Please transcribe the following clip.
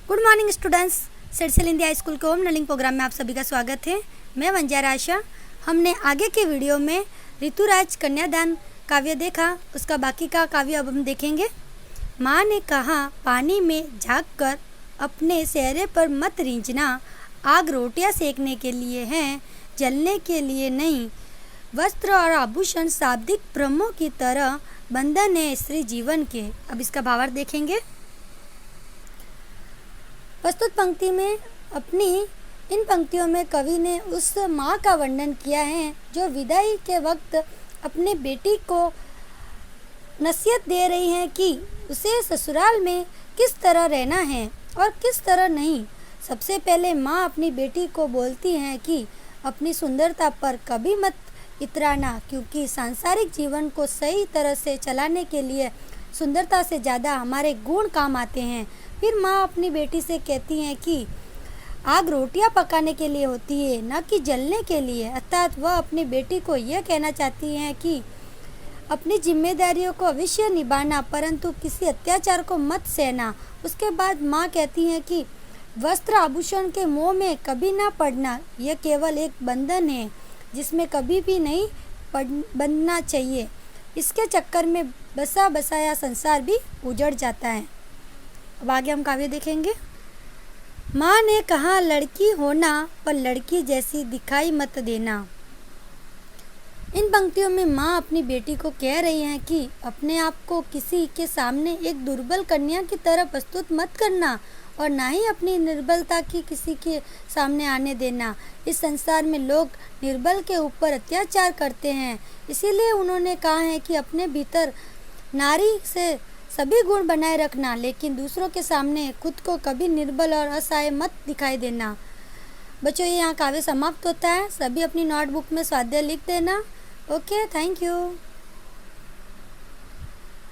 Good morning students. Sirsil India school के home learning programme में आप सभी का स्वागत है। मैं वंजारा आशा। हमने आगे के वीडियो में ऋतुराज कन्यादान काव्य देखा, उसका बाकी का काव्य अब हम देखेंगे। माँ ने कहा, पानी में झाँक कर अपने चेहरे पर मत रींझना, आग रोटियां सेकने के लिए हैं, जलने के लिए नहीं। वस्त्र और आभूषण शाब्दिक ब्रह्मों की तरह बंधन है स्त्री जीवन के। अब इसका भावार्थ देखेंगे। प्रस्तुत पंक्ति में इन पंक्तियों में कवि ने उस माँ का वर्णन किया है जो विदाई के वक्त अपने बेटी को नसीहत दे रही हैं कि उसे ससुराल में किस तरह रहना है और किस तरह नहीं। सबसे पहले माँ अपनी बेटी को बोलती हैं कि अपनी सुंदरता पर कभी मत इतराना, क्योंकि सांसारिक जीवन को सही तरह से चलाने के लिए सुंदरता से ज़्यादा हमारे गुण काम आते हैं। फिर माँ अपनी बेटी से कहती हैं कि आग रोटियां पकाने के लिए होती है, न कि जलने के लिए। अर्थात वह अपनी बेटी को यह कहना चाहती हैं कि अपनी जिम्मेदारियों को अवश्य निभाना, परंतु किसी अत्याचार को मत सहना। उसके बाद माँ कहती हैं कि वस्त्र आभूषण के मोह में कभी ना पड़ना, यह केवल एक बंधन है जिसमें कभी भी नहीं बंधना चाहिए। इसके चक्कर में बसा बसाया संसार भी उजड़ जाता है। अब आगे हम काव्य देखेंगे। माँ ने कहा, लड़की होना पर लड़की जैसी दिखाई मत देना। इन पंक्तियों में माँ अपनी बेटी को कह रही हैं कि अपने आप को किसी के सामने एक दुर्बल कन्या की तरह प्रस्तुत मत करना और ना ही अपनी निर्बलता की किसी के सामने आने देना। इस संसार में लोग निर्बल के ऊपर अत्याचार करते हैं, इसीलिए उन्होंने कहा है कि अपने भीतर नारी से सभी गुण बनाए रखना, लेकिन दूसरों के सामने खुद को कभी निर्बल और असहाय मत दिखाई देना। बच्चों, ये यहाँ काव्य समाप्त होता है। सभी अपनी नोटबुक में स्वाध्याय लिख देना। Okay, thank you.